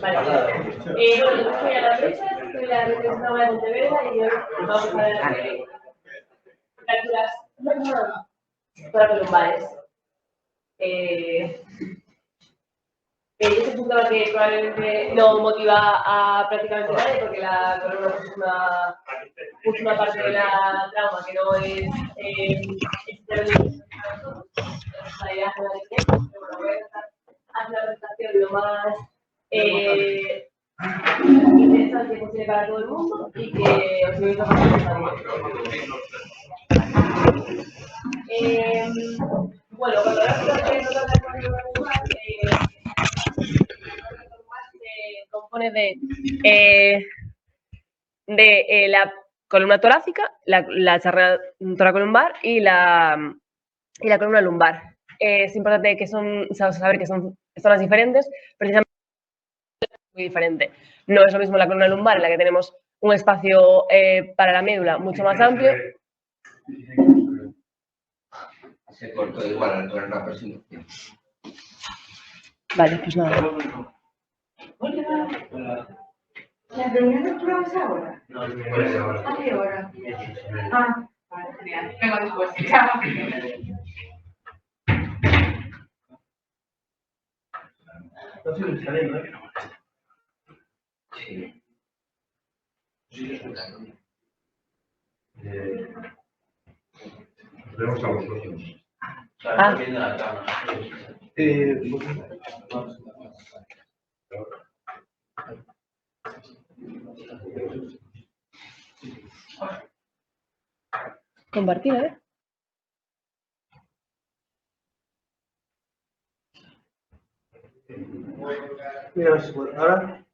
Vale. Bueno, yo soy Ana Flecha, soy la representante de Pontevedra y hoy vamos a hablar de fracturas toracolumbares. Es un tema que probablemente no motiva a prácticamente nadie porque la columna es una parte de la trauma que no es externa a nosotros. La idea es una diferencia, pero bueno, voy a tratar de hacer una presentación lo más interesante posible para todo el mundo y que os ayude a bueno, cuando hablamos de notas de columna lumbar, se compone de la columna torácica, la charrea toracolumbar y la columna lumbar. Es importante que saber que son zonas diferentes, precisamente muy diferente. No es lo mismo la columna lumbar, en la que tenemos un espacio para la médula mucho más amplio. Se cortó igual al poner una presión. Vale, pues nada. ¿La reunión de pruebas es ahora? No, es ahora. ¿A qué hora? Ah, vale, genial. Vengo después. No estoy saliendo, ¿eh? Sí. Sí, escuchando. Vemos a vosotros. Está viendo la cama. Compartir, ¿eh? Mira, a ver si puedo. ¿Ahora?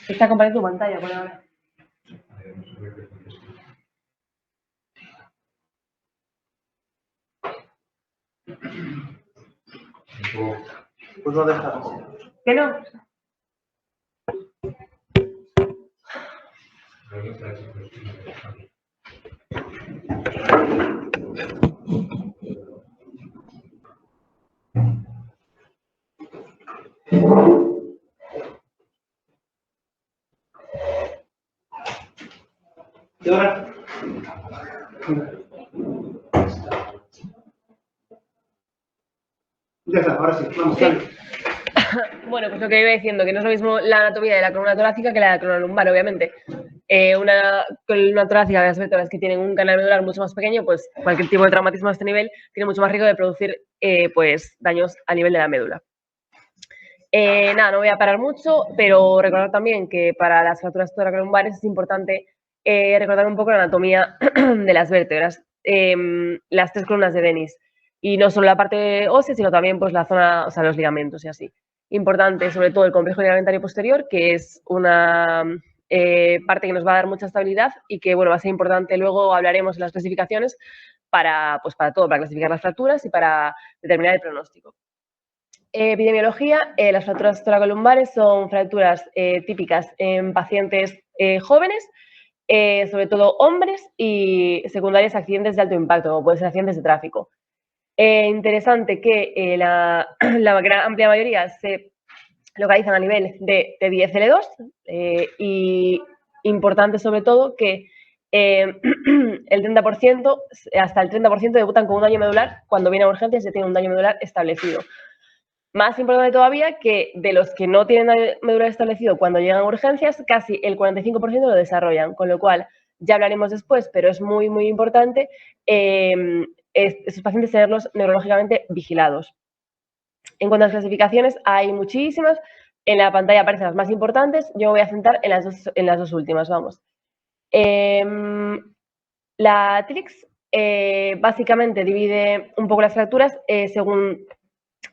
Está compartiendo tu pantalla por ahora. Pues no dejas. ¿Qué no? ¿Y ahora? Ya está, ahora sí, vamos, dale. Bueno, pues lo que iba diciendo, que no es lo mismo la anatomía de la columna torácica que la de la columna lumbar, obviamente. Una columna torácica de las vértebras que tienen un canal medular mucho más pequeño, pues cualquier tipo de traumatismo a este nivel tiene mucho más riesgo de producir pues daños a nivel de la médula. Nada, no voy a parar mucho, pero recordar también que para las fracturas toracolumbares es importante recordar un poco la anatomía de las vértebras, las tres columnas de Denis, y no solo la parte ósea, sino también pues la zona, o sea, los ligamentos y así. Importante, sobre todo el complejo ligamentario posterior, que es una parte que nos va a dar mucha estabilidad y que, bueno, va a ser importante, luego hablaremos en las clasificaciones para todo, para clasificar las fracturas y para determinar el pronóstico. Epidemiología, las fracturas toracolumbares son fracturas típicas en pacientes jóvenes, sobre todo hombres, y secundarias a accidentes de alto impacto, como pueden ser accidentes de tráfico. Interesante que la gran amplia mayoría se localizan a nivel de T10 L2 y importante sobre todo que el 30%, hasta el 30% debutan con un daño medular cuando viene a urgencias y se tiene un daño medular establecido. Más importante todavía que de los que no tienen daño medular establecido cuando llegan a urgencias, casi el 45% lo desarrollan, con lo cual ya hablaremos después, pero es muy, muy importante esos pacientes tenerlos neurológicamente vigilados. En cuanto a las clasificaciones, hay muchísimas. En la pantalla aparecen las más importantes. Yo me voy a centrar en las dos últimas, vamos. La TRIX básicamente divide un poco las fracturas según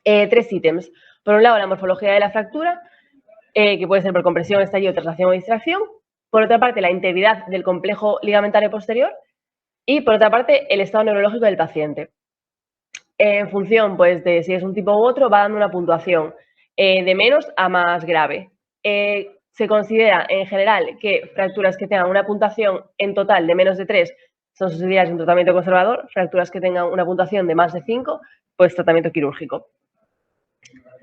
tres ítems. Por un lado, la morfología de la fractura, que puede ser por compresión, estallido, traslación o distracción. Por otra parte, la integridad del complejo ligamentario posterior. Y por otra parte, el estado neurológico del paciente. En función pues, de si es un tipo u otro, va dando una puntuación de menos a más grave. se considera en general que fracturas que tengan una puntuación en total de menos de 3 son susceptibles de un tratamiento conservador, fracturas que tengan una puntuación de más de 5, pues tratamiento quirúrgico.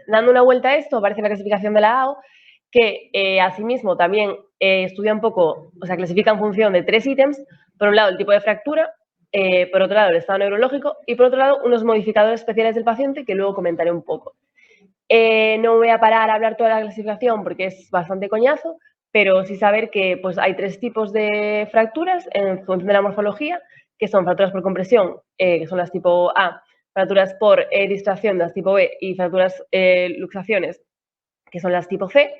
Dando una vuelta a esto, aparece la clasificación de la AO, que asimismo también estudia un poco, o sea, clasifica en función de 3 ítems. Por un lado, el tipo de fractura, por otro lado, el estado neurológico y por otro lado, unos modificadores especiales del paciente que luego comentaré un poco. No voy a parar a hablar toda la clasificación porque es bastante coñazo, pero sí saber que pues, hay 3 tipos de fracturas en función de la morfología, que son fracturas por compresión, que son las tipo A, fracturas por distracción, las tipo B, y fracturas luxaciones, que son las tipo C,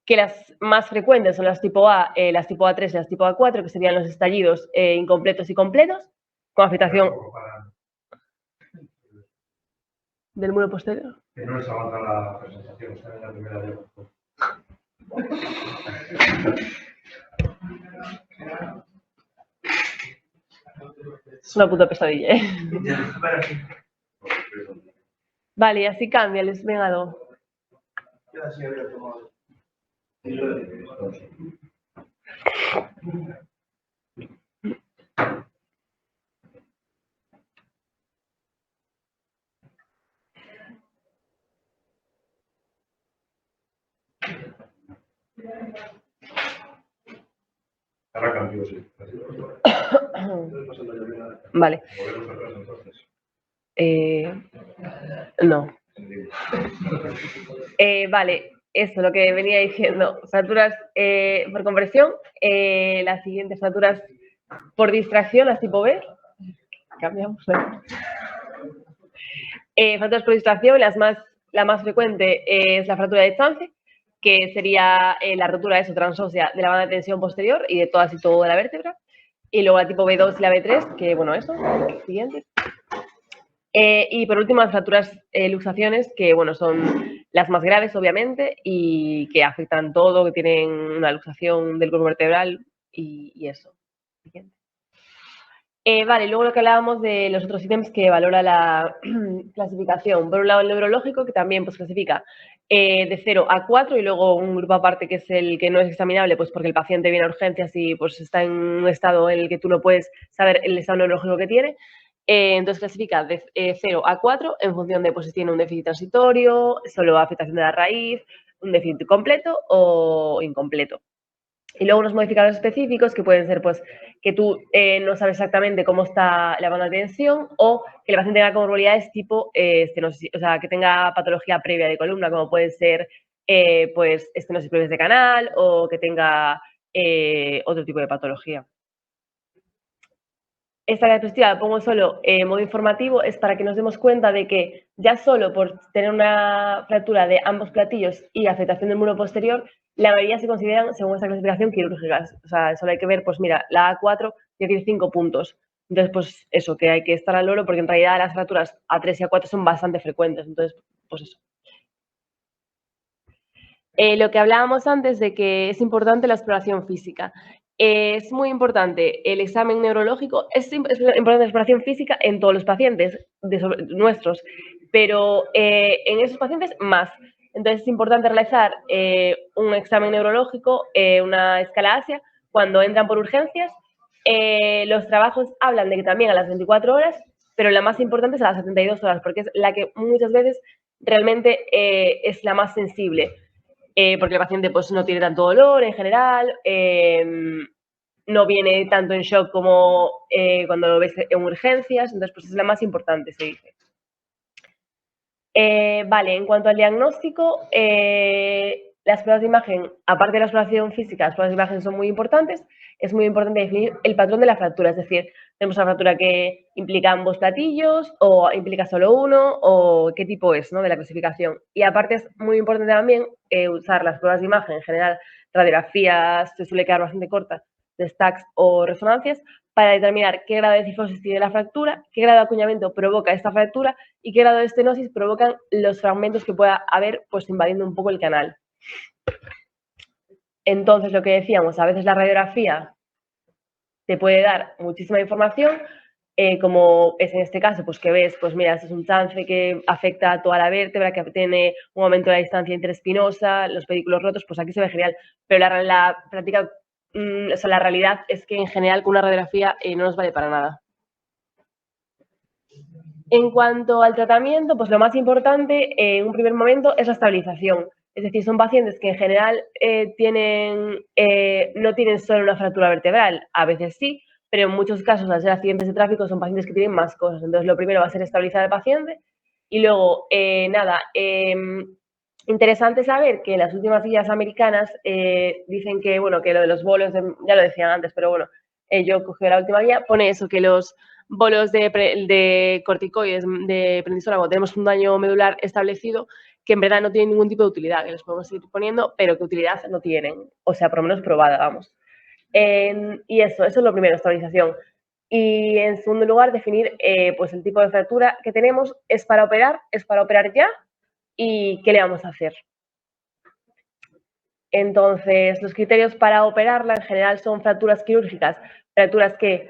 que las más frecuentes son las tipo A, las tipo A3 y las tipo A4, que serían los estallidos incompletos y completos, con afectación del muro posterior. Que no les avanza la presentación, está en la primera de Es una puta pesadilla, ¿eh? Vale, y así cambia, les venga algo. Ahora cambió, sí. Vale. Volvemos atrás entonces. No. Vale, eso, lo que venía diciendo. Fracturas por compresión, las siguientes fracturas por distracción, las tipo B. Cambiamos. Fracturas por distracción, la más frecuente es la fractura de chance, que sería la rotura transósea de la banda de tensión posterior y de todas y todo de la vértebra. Y luego la tipo B2 y la B3, que bueno, eso, siguiente. Y por último, las fracturas luxaciones, que bueno, son las más graves, obviamente, y que afectan todo, que tienen una luxación del cuerpo vertebral y eso. Siguiente. Vale, luego lo que hablábamos de los otros ítems que valora la clasificación. Por un lado, el neurológico, que también pues, clasifica de 0 a 4, y luego un grupo aparte que es el que no es examinable, pues porque el paciente viene a urgencias y pues está en un estado en el que tú no puedes saber el estado neurológico que tiene. Entonces clasifica de 0 a 4 en función de pues, si tiene un déficit transitorio, solo afectación de la raíz, un déficit completo o incompleto. Y luego unos modificadores específicos que pueden ser pues que tú no sabes exactamente cómo está la banda de tensión o que el paciente tenga comorbilidades tipo estenosis, o sea, que tenga patología previa de columna, como puede ser pues estenosis previa de canal o que tenga otro tipo de patología. Esta diapositiva la pongo solo en modo informativo, es para que nos demos cuenta de que ya solo por tener una fractura de ambos platillos y afectación del muro posterior, la mayoría se consideran, según esta clasificación, quirúrgicas. O sea, solo hay que ver, pues mira, la A4 ya tiene 5 puntos. Entonces, pues eso, que hay que estar al loro porque en realidad las fracturas A3 y A4 son bastante frecuentes. Entonces, pues eso. Lo que hablábamos antes de que es importante la exploración física. Es muy importante el examen neurológico, es importante la exploración física en todos los pacientes nuestros, pero en esos pacientes más. Entonces es importante realizar un examen neurológico, una escala ASIA, cuando entran por urgencias. Los trabajos hablan de que también a las 24 horas, pero la más importante es a las 72 horas, porque es la que muchas veces realmente es la más sensible. Porque el paciente pues, no tiene tanto dolor en general, no viene tanto en shock como cuando lo ves en urgencias, entonces pues es la más importante, se dice. Vale, en cuanto al diagnóstico, las pruebas de imagen, aparte de la exploración física, las pruebas de imagen son muy importantes. Es muy importante definir el patrón de la fractura, es decir, tenemos una fractura que implica ambos platillos o implica solo uno o qué tipo es, ¿no?, de la clasificación. Y aparte es muy importante también usar las pruebas de imagen, en general radiografías, se suele quedar bastante corta, de stacks o resonancias, para determinar qué grado de cifosis tiene la fractura, qué grado de acuñamiento provoca esta fractura y qué grado de estenosis provocan los fragmentos que pueda haber pues invadiendo un poco el canal. Entonces, lo que decíamos, a veces la radiografía te puede dar muchísima información, como es en este caso, pues que ves, pues mira, este es un chance que afecta a toda la vértebra, que tiene un aumento de la distancia interespinosa, los pedículos rotos, pues aquí se ve genial. Pero la práctica, o sea, la realidad es que en general con una radiografía no nos vale para nada. En cuanto al tratamiento, pues lo más importante en un primer momento es la estabilización. Es decir, son pacientes que en general no tienen solo una fractura vertebral, a veces sí, pero en muchos casos, al ser accidentes de tráfico, son pacientes que tienen más cosas. Entonces, lo primero va a ser estabilizar al paciente y luego, interesante saber que en las últimas guías americanas dicen que, bueno, que lo de los bolos, ya lo decían antes, pero bueno, yo cogí la última guía, pone eso, que los bolos de corticoides, de prednisona, cuando tenemos un daño medular establecido, que en verdad no tienen ningún tipo de utilidad, que los podemos seguir poniendo, pero que utilidad no tienen, o sea, por lo menos probada, vamos. Y eso es lo primero, estabilización. Y en segundo lugar, definir pues el tipo de fractura que tenemos, es para operar ya, y qué le vamos a hacer. Entonces, los criterios para operarla en general son fracturas quirúrgicas, fracturas que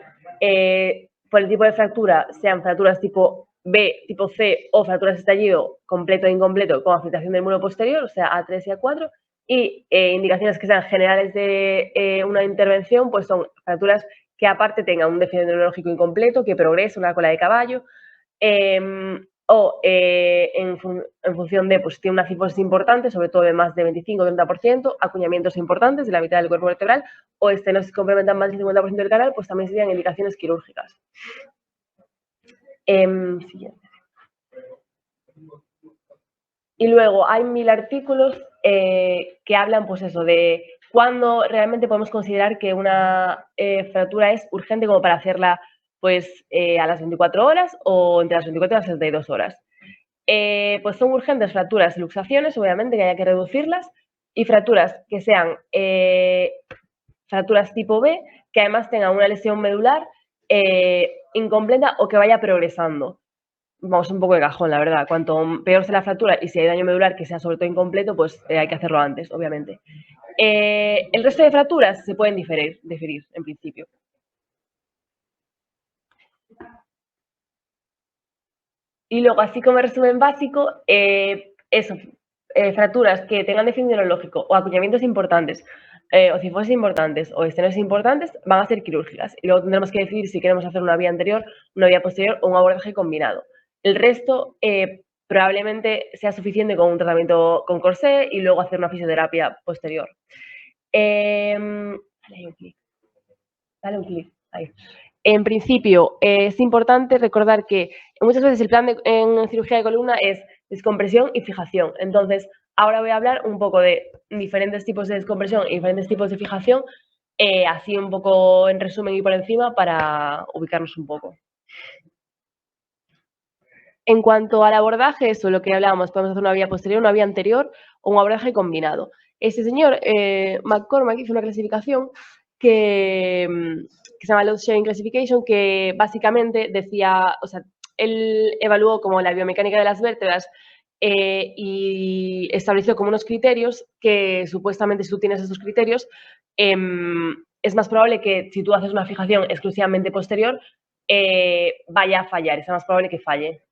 por el tipo de fractura sean fracturas tipo B, tipo C o fracturas de estallido completo e incompleto con afectación del muro posterior, o sea, A3 y A4, y indicaciones que sean generales de una intervención, pues son fracturas que aparte tengan un déficit neurológico incompleto, que progrese, una cola de caballo, o en función de, pues si tiene una cifosis importante, sobre todo de más de 25-30%, acuñamientos importantes de la mitad del cuerpo vertebral, o estenosis complementan más del 50% del canal, pues también serían indicaciones quirúrgicas. Siguiente. Y luego hay 1000 artículos que hablan, pues eso, de cuándo realmente podemos considerar que una fractura es urgente como para hacerla pues a las 24 horas o entre las 24 y las 72 horas. Pues son urgentes fracturas y luxaciones, obviamente que haya que reducirlas, y fracturas que sean fracturas tipo B, que además tengan una lesión medular incompleta o que vaya progresando. Vamos un poco de cajón, la verdad. Cuanto peor sea la fractura y si hay daño medular que sea sobre todo incompleto, pues hay que hacerlo antes, obviamente. El resto de fracturas se pueden diferir en principio. Y luego, así como resumen básico, fracturas que tengan déficit neurológico o acuñamientos importantes, o cifosis importantes o estenosis importantes, van a ser quirúrgicas. Y luego tendremos que decidir si queremos hacer una vía anterior, una vía posterior o un abordaje combinado. El resto probablemente sea suficiente con un tratamiento con corsé y luego hacer una fisioterapia posterior. Dale un clic. Ahí. En principio, es importante recordar que muchas veces el plan en cirugía de columna es descompresión y fijación. Entonces, ahora voy a hablar un poco de diferentes tipos de descompresión y diferentes tipos de fijación, así un poco en resumen y por encima para ubicarnos un poco. En cuanto al abordaje, eso es lo que hablábamos, podemos hacer una vía posterior, una vía anterior o un abordaje combinado. Este señor, McCormack, hizo una clasificación que se llama Load Sharing Classification, que básicamente decía, o sea, él evaluó como la biomecánica de las vértebras y estableció como unos criterios que supuestamente si tú tienes esos criterios, es más probable que si tú haces una fijación exclusivamente posterior, vaya a fallar, es más probable que falle.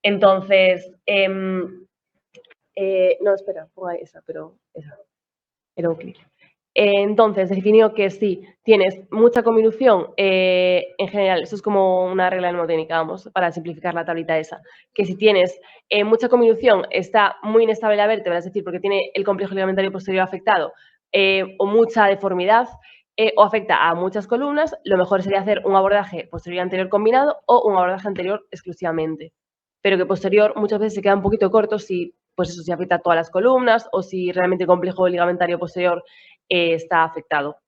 Entonces, no, espera, ponga esa, pero esa. Era un clic. Entonces, definió que si tienes mucha convolución, en general, eso es como una regla mnemotécnica, vamos, para simplificar la tablita esa, que si tienes mucha convolución, está muy inestable la vértebra, es decir, porque tiene el complejo ligamentario posterior afectado, o mucha deformidad, o afecta a muchas columnas, lo mejor sería hacer un abordaje posterior y anterior combinado o un abordaje anterior exclusivamente. Pero que posterior muchas veces se queda un poquito corto si, pues eso, si afecta a todas las columnas o si realmente el complejo ligamentario posterior está afectado.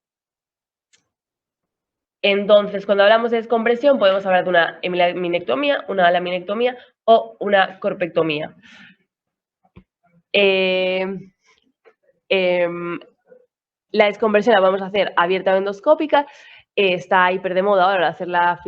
Entonces, cuando hablamos de descompresión, podemos hablar de una heminectomía, una laminectomía o una corpectomía. La descompresión la vamos a hacer abierta o endoscópica. Está hiper de moda ahora hacer la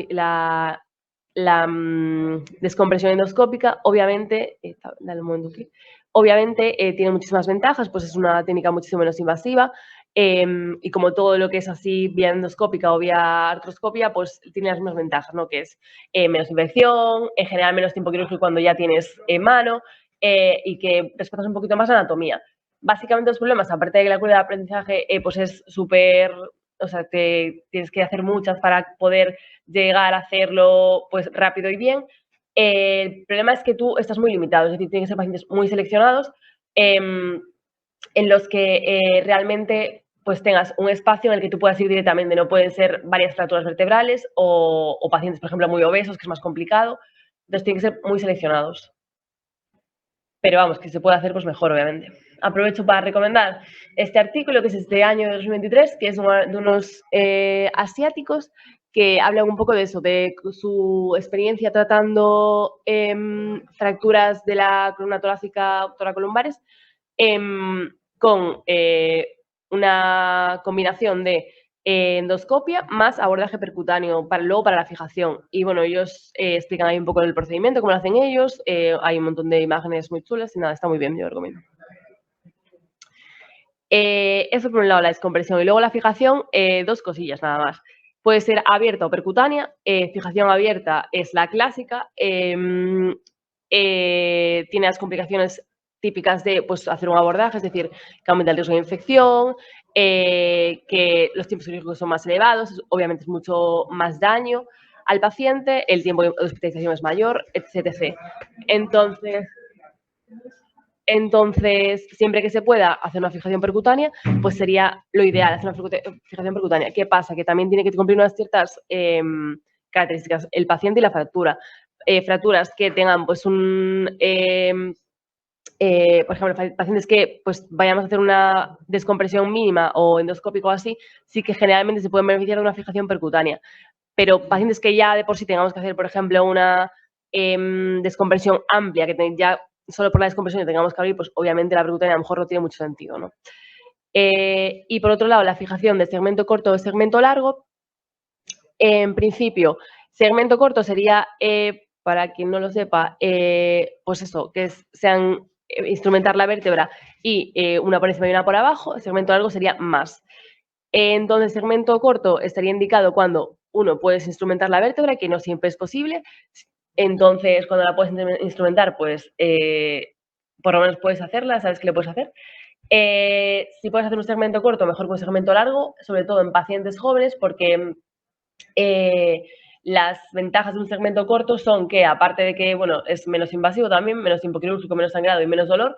descompresión endoscópica. Obviamente, dale un momento aquí. Obviamente tiene muchísimas ventajas, pues es una técnica muchísimo menos invasiva, y como todo lo que es así vía endoscópica o vía artroscopia, pues tiene las mismas ventajas, ¿no? Que es menos infección, en general menos tiempo quirúrgico cuando ya tienes mano y que respetas un poquito más la anatomía. Básicamente los problemas, aparte de que la curva de aprendizaje pues es súper, o sea, tienes que hacer muchas para poder llegar a hacerlo pues rápido y bien. El problema es que tú estás muy limitado, es decir, tienen que ser pacientes muy seleccionados en los que realmente pues tengas un espacio en el que tú puedas ir directamente. No pueden ser varias fracturas vertebrales o pacientes, por ejemplo, muy obesos, que es más complicado. Entonces tienen que ser muy seleccionados. Pero vamos, que se puede hacer pues mejor, obviamente. Aprovecho para recomendar este artículo, que es este año de 2023, que es de unos asiáticos que hablan un poco de eso, de su experiencia tratando fracturas de la columna torácica toracolumbares con una combinación de endoscopia más abordaje percutáneo luego para la fijación. Y bueno, ellos explican ahí un poco el procedimiento, cómo lo hacen ellos. Hay un montón de imágenes muy chulas y nada, está muy bien, yo lo recomiendo. Eso por un lado, la descompresión. Y luego la fijación, dos cosillas nada más. Puede ser abierta o percutánea. Fijación abierta es la clásica. Tiene las complicaciones típicas de pues, hacer un abordaje, es decir, que aumenta el riesgo de infección, que los tiempos quirúrgicos son más elevados, obviamente es mucho más daño al paciente, el tiempo de hospitalización es mayor, etc. Entonces, siempre que se pueda hacer una fijación percutánea, pues sería lo ideal hacer una fijación percutánea. ¿Qué pasa? Que también tiene que cumplir unas ciertas características, el paciente y la fractura. Fracturas que tengan pues por ejemplo, pacientes que pues vayamos a hacer una descompresión mínima o endoscópico o así, sí que generalmente se pueden beneficiar de una fijación percutánea. Pero pacientes que ya de por sí tengamos que hacer, por ejemplo, una descompresión amplia, que ya solo por la descompresión tengamos que abrir, pues obviamente la percutánea a lo mejor no tiene mucho sentido, ¿no? Y por otro lado, la fijación de segmento corto o segmento largo, en principio, segmento corto sería, para quien no lo sepa, pues eso, que sean instrumentar la vértebra y una por encima y una por abajo. El segmento largo sería más. Entonces, segmento corto estaría indicado cuando uno puedes instrumentar la vértebra, que no siempre es posible. Entonces, cuando la puedes instrumentar, pues por lo menos puedes hacerla, sabes que le puedes hacer. Si puedes hacer un segmento corto, mejor que un segmento largo, sobre todo en pacientes jóvenes, porque las ventajas de un segmento corto son que, aparte de que, bueno, es menos invasivo también, menos tiempo quirúrgico, menos sangrado y menos dolor,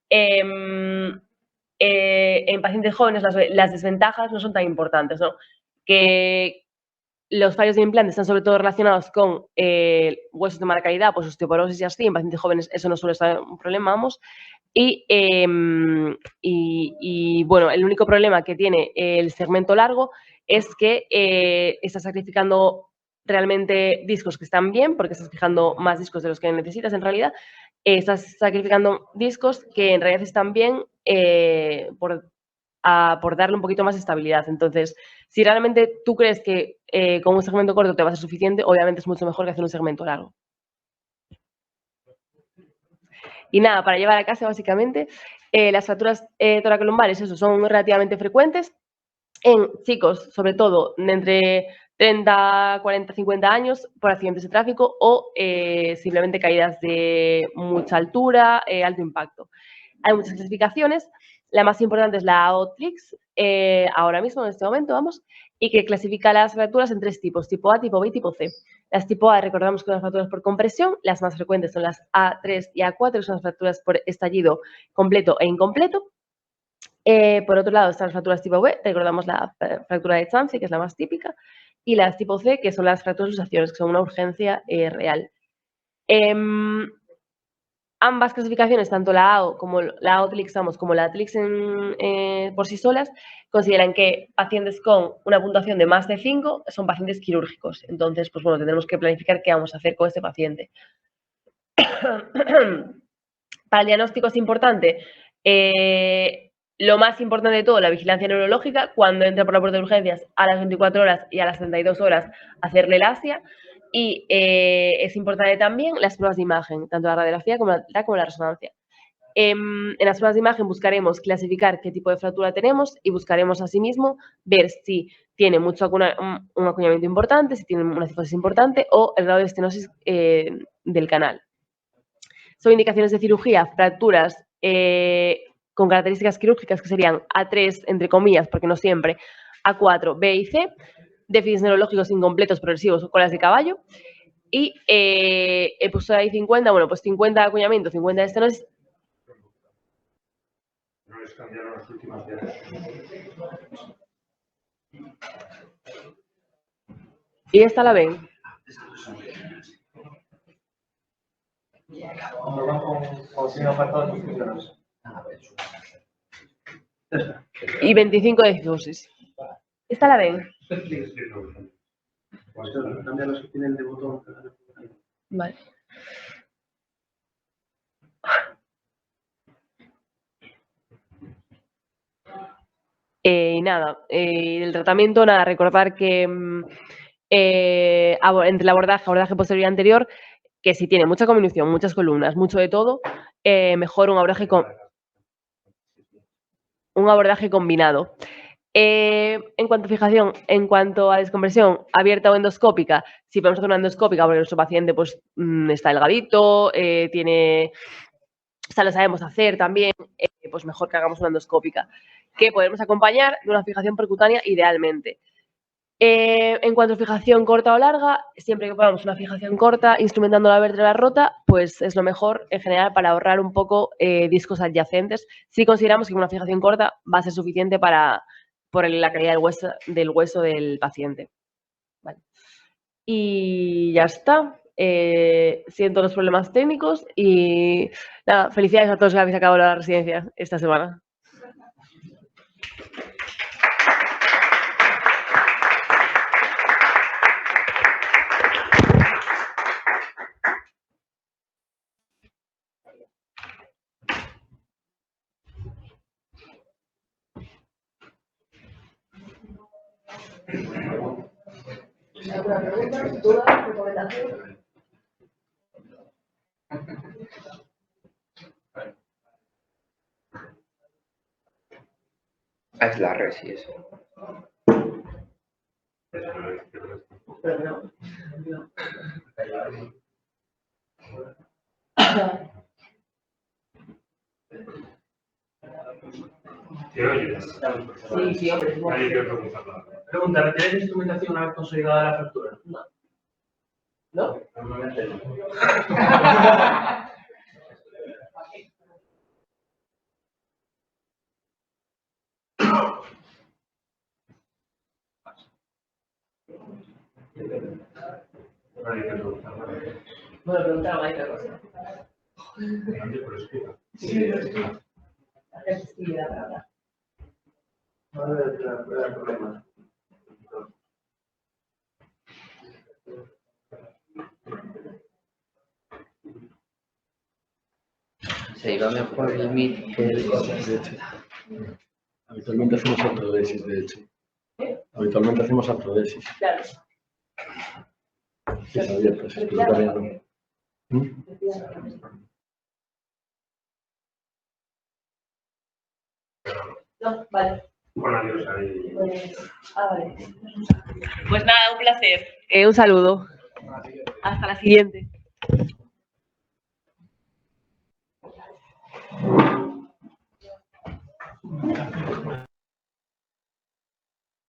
en pacientes jóvenes las desventajas no son tan importantes, ¿no? Que los fallos de implante están sobre todo relacionados con huesos de mala calidad, pues osteoporosis y así. En pacientes jóvenes eso no suele ser un problema, vamos. Y bueno, el único problema que tiene el segmento largo es que estás sacrificando realmente discos que están bien, porque estás fijando más discos de los que necesitas en realidad. Estás sacrificando discos que en realidad están bien por darle un poquito más de estabilidad. Entonces, si realmente tú crees que con un segmento corto te va a ser suficiente, obviamente es mucho mejor que hacer un segmento largo. Y nada, para llevar a casa, básicamente, las fracturas toracolumbares, eso, son relativamente frecuentes en chicos, sobre todo, de entre 30, 40, 50 años, por accidentes de tráfico o simplemente caídas de mucha altura, alto impacto. Hay muchas clasificaciones. La más importante es la AOTLIX, ahora mismo, en este momento, vamos, y que clasifica las fracturas en tres tipos, tipo A, tipo B y tipo C. Las tipo A, recordamos que son las fracturas por compresión, las más frecuentes son las A3 y A4, que son las fracturas por estallido completo e incompleto. Por otro lado, están las fracturas tipo B, recordamos la fractura de Chance, que es la más típica, y las tipo C, que son las fracturas de luxaciones, que son una urgencia real. Ambas clasificaciones, tanto la AO como la AOTLIX, como la ATLIX por sí solas, consideran que pacientes con una puntuación de más de 5 son pacientes quirúrgicos. Entonces, pues bueno, tendremos que planificar qué vamos a hacer con este paciente. Para el diagnóstico es importante, lo más importante de todo, la vigilancia neurológica. Cuando entra por la puerta de urgencias, a las 24 horas y a las 72 horas hacerle el ASIA. Y es importante también las pruebas de imagen, tanto la radiografía como la resonancia. En las pruebas de imagen buscaremos clasificar qué tipo de fractura tenemos y buscaremos asimismo ver si tiene mucho un acuñamiento importante, si tiene una cifosis importante o el grado de estenosis del canal. Son indicaciones de cirugía, fracturas con características quirúrgicas que serían A3, entre comillas, porque no siempre, A4, B y C, déficits neurológicos incompletos, progresivos o colas de caballo. Y he puesto ahí 50, bueno, pues 50 de acuñamiento, 50 de estenosis. No les cambiaron las últimas días. Y esta la ven. Cuando van con signo apartado de funciones. Y 25 de cifosis. Esta la ven. Cambian los que tienen de botón. Vale. Y nada, el tratamiento, nada, recordar que entre el abordaje posterior y anterior, que si tiene mucha combinación, muchas columnas, mucho de todo, mejor un abordaje combinado. En cuanto a fijación, en cuanto a descompresión abierta o endoscópica, si podemos hacer una endoscópica porque nuestro paciente pues, está delgadito, o sea, lo sabemos hacer también, pues mejor que hagamos una endoscópica, que podemos acompañar de una fijación percutánea idealmente. En cuanto a fijación corta o larga, siempre que podamos una fijación corta, instrumentando la vértebra rota, pues es lo mejor en general para ahorrar un poco discos adyacentes. Si consideramos que una fijación corta va a ser suficiente por la calidad del hueso del paciente. Vale. Y ya está. Siento los problemas técnicos y nada, felicidades a todos que habéis acabado la residencia esta semana. ¿Alguna pregunta, duda, recomendación? Es la resi eso. ¿Te oyes? Sí, hombre. Nadie quiere preguntar nada. Pregunta, ¿requieres instrumentación una vez consolidada la fractura? No. ¿No? Normalmente no. Nadie quiere preguntar nada. Bueno, preguntaron ahí otra cosa. Nadie por explica. Sí, hacer actividad, la verdad. No debe tener problemas. Se iba mejor el Meet que el De hecho, habitualmente hacemos artrodesis, de hecho. Habitualmente hacemos artrodesis. Claro. Sí, es abierto, sí, pero también no. No, vale. Con adiós ahí. Vale. Pues nada, un placer. Un saludo. Hasta la siguiente.